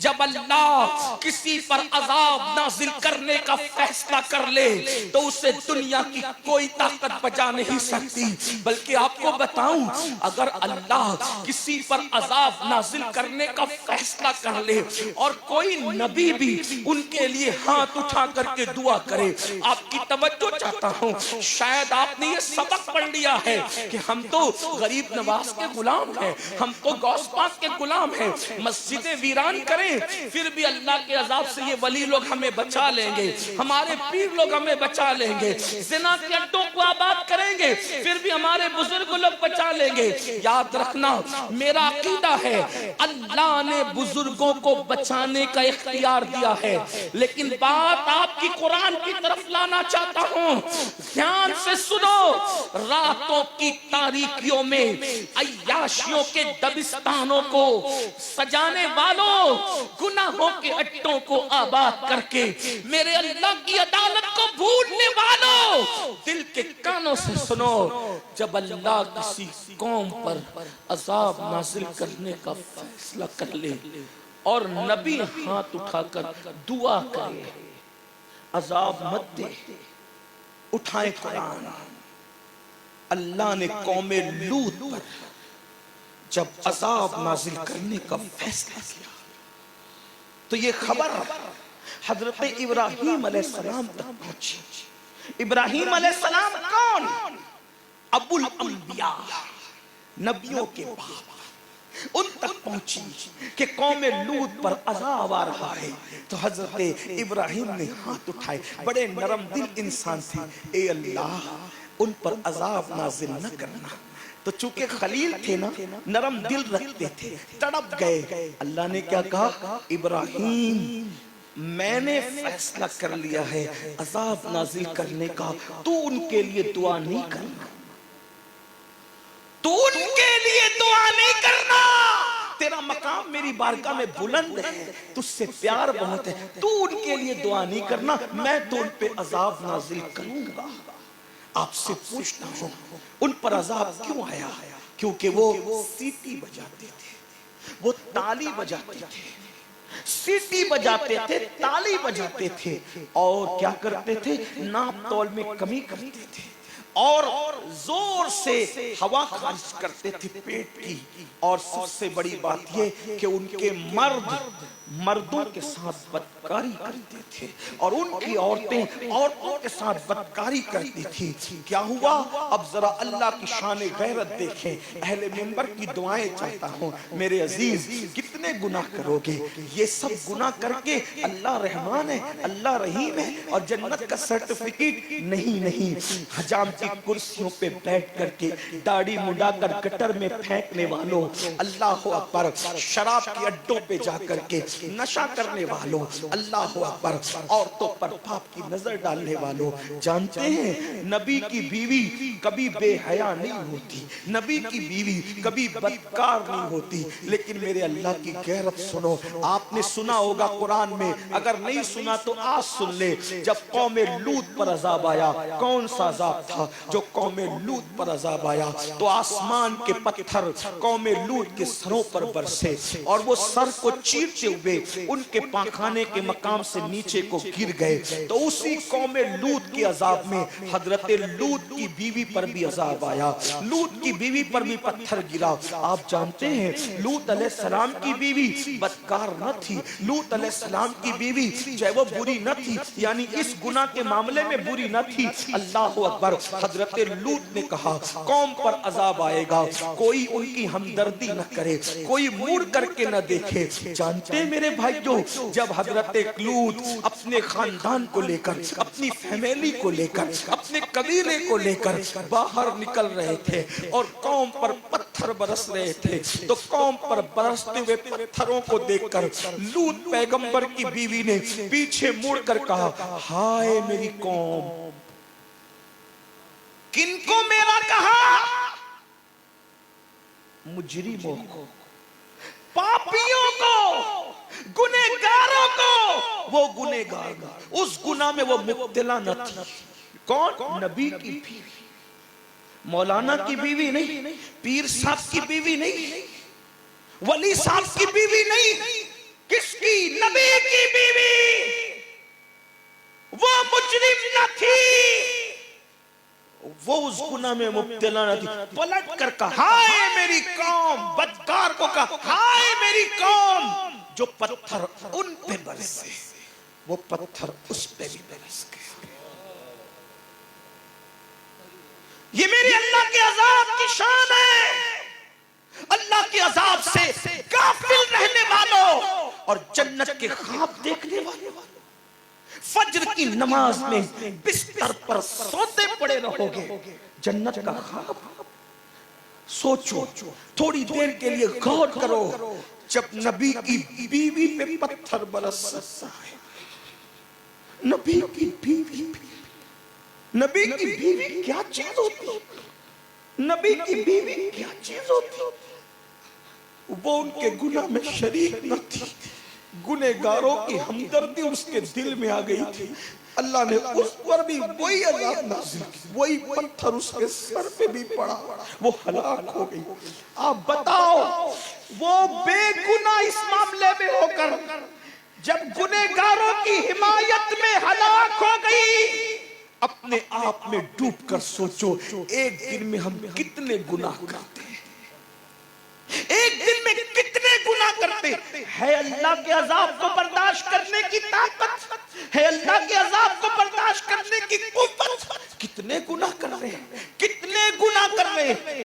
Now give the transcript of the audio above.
जब अल्लाह किसी पर अजाब नाजिल करने का फैसला कर ले तो उसे दुनिया की कोई ताकत बचा नहीं सकती। बल्कि आपको बताऊं, अगर अल्लाह किसी पर अजाब नाजिल करने का फैसला कर ले और कोई नबी भी उनके लिए हाथ उठा करके दुआ करे, आपकी तवज्जो चाहता हूं, शायद आपने ये सबक पढ़ लिया है कि हम तो गरीब नवाज के गुलाम हैं, हम तो गौस पाक के गुलाम हैं, मस्जिदें वीरान करें फिर भी अल्लाह के अजाब से ये वली लोग हमें बचा लेंगे, हमारे पीर लोग हमें बचा लेंगे, जिना के अड्डों को आबाद करेंगे फिर भी हमारे बुजुर्ग लोग बचा लेंगे। याद रखना, मेरा अकीदा है अल्लाह ने बुजुर्गों को बचाने का इख्तियार दिया है, लेकिन बात आपकी कुरान की तरफ लाना चाहता हूं, ध्यान से सुनो। रातों की तारीकियों में अय्याशियों के दबिस्तानों को सजाने वालों, गुनाहों के अड्डों को आबाद करके मेरे अल्लाह की अदालत को भूलने वालों, दिल के कानों से सुनो। जब अल्लाह किसी कौम पर अजाब नाजिल करने का फैसला कर ले और नबी हाथ उठाकर दुआ करे, अजाब मत दे, उठाए कुरान। अल्लाह ने कौमे लूत पर जब अजाब नाजिल करने का फैसला किया तो ये खबर हजरत इब्राहीम अलैहिस्सलाम तक पहुंची। इब्राहीम अलैहिस्सलाम कौन? अबुल अंबिया, नबियों के बाप। उन तक पहुंची कि कौमे लूत पर अजाब आ रहा है तो हजरत इब्राहीम ने हाथ उठाए, बड़े नरम दिल इंसान थे, ए अल्लाह उन पर अजाब नाजिल न करना। तो चूंकि खलील थे ना, नरम दिल रखते थे, तड़प गए। अल्लाह ने क्या कहा? इब्राहीम मैंने फैसला कर लिया है अजाब नाजिल करने का, तू उनके लिए दुआ नहीं करना, तू उनके लिए दुआ नहीं करना। तेरा मकाम मेरी बारगाह में बुलंद है, तुझसे प्यार बहुत है, तू उनके लिए दुआ नहीं करना, मैं तो उन पे अजाब नाजिल करूंगा। आपसे पूछता हूं, उन पर अजाब क्यों आया? क्योंकि वो सीटी बजाते थे, वो ताली बजाते थे, सीटी बजाते थे, ताली बजाते थे, और क्या करते थे? नाप तौल में कमी करते थे और जोर से हवा खारिज करते थे पेट की। और सबसे बड़ी बात ये कि उनके मर्दों के साथ बदकारी करते थे और उनकी औरतें औरतों के साथ बदकारी करती थी। क्या हुआ? अब जरा अल्लाह की शान गैरत देखें। अहले मिंबर की दुआएं चाहता हूँ मेरे अजीज, कितने गुनाह करोगे? ये सब गुनाह करके अल्लाह रहमान है, अल्लाह रहीम है और जन्नत का सर्टिफिकेट नहीं। हजाम की कुर्सियों पे बैठ करके दाढ़ी मुड़ाकर गटर में फेंकने वालों, अल्लाह अकबर, शराब के अड्डों पे जाकर के नशा करने वालों, अल्लाह अकबर, औरतों पर पाप की नजर डालने वालों, जानते हैं नबी की बीवी कभी बेहया नहीं होती, नबी की बीवी कभी बदकार नहीं होती। लेकिन मेरे अल्लाह की गैरत सुनो। आपने सुना होगा कुरान में, अगर नहीं सुना तो आज सुन ले। जब कौमे लूत पर अजाब आया, कौन सा अजाब था जो कौमे लूत पर अजाब आया? तो आसमान के पत्थर कौमे लूत के सरों पर बरसे और वो सर को चीरते हुए उनके पाखाने के मकाम से नीचे को गिर गए। तो उसी कौमे लूत के अजाब में हजरत लूत की बीवी पर भी अजाब आया, लूत की बीवी पर भी पत्थर गिरा। आप जानते हैं लूत अलैहिस्सलाम की बीवी बदकार न थी, लूत अलैहिस्सलाम की बीवी चाहे वो बुरी न थी, यानी इस गुनाह के मामले में बुरी न थी। अल्लाह अकबर। हजरत लूत ने कहा कौम पर अजाब आएगा, कोई उनकी हमदर्दी न करे, कोई मुड़ करके न देखे। जानते मेरे भाइयों, जब हजरत लूत अपने खानदान को लेकर, अपनी फैमिली को लेकर, अपने कबीले को लेकर बाहर निकल रहे थे और कौम पर पत्थर बरस रहे थे, तो कौम पर बरसते हुए पत्थरों को देखकर लूत पैगंबर की बीवी ने पीछे मुड़कर कहा, हाय मेरी कौम। किनको मेरा कहा? मुजरिमों को, पापियों को, गुनेगारों को। वो गुनेगार उस गुनाह में वो मुब्तला न थी। कौन? नबी की बीवी, मौलाना की बीवी नहीं, पीर साहब की बीवी नहीं, वली साहब की बीवी नहीं। किसकी? नबी की बीवी वो मुजरिम न थी, वो उस गुनाह में मुब्तला न थी। पलट कर कहा, हाय मेरी कौम, बदकार को कहा, हाय मेरी कौम, जो पत्थर उन पे बरसे वो पत्थर उस पे भी बरस गए। ये मेरे अल्लाह के अजाब की शान है। अल्लाह के अजाब से गाफिल रहने वालों और जन्नत के ख्वाब देखने वालों, फज्र की नमाज में बिस्तर पर सोते पड़े रहोगे, जन्नत का ख्वाब सोचो, थोड़ी देर के लिए गौर करो। जब नबी की बीवी पे पत्थर बरसता है, नबी की बीवी, नबी की बीवी क्या चीज होती, नबी की बीवी क्या चीज होती। वो उनके गुनाह में शरीक न थी, गुनेगारों की हमदर्दी उसके दिल में आ गई थी। अल्लाह ने उस पर भी वही अज़ाब नाज़िल की, वही पत्थर उसके सर पे भी पड़ा, वो हलाक हो गई। आप बताओ, वो बेगुनाह इस मामले में होकर जब गुनेगारों की हिमायत में हलाक हो गई, अपने आप में डूब कर सोचो, एक दिन में हम कितने गुनाह करते हैं, एक दिन में कितने गुनाह करते हैं। अल्लाह के अजाब को बर्दाश्त करने की ताकत है, अल्लाह के अजाब को बर्दाश्त करने की कुव्वत, कितने गुनाह कर रहे हैं, कितने गुनाह कर रहे हैं।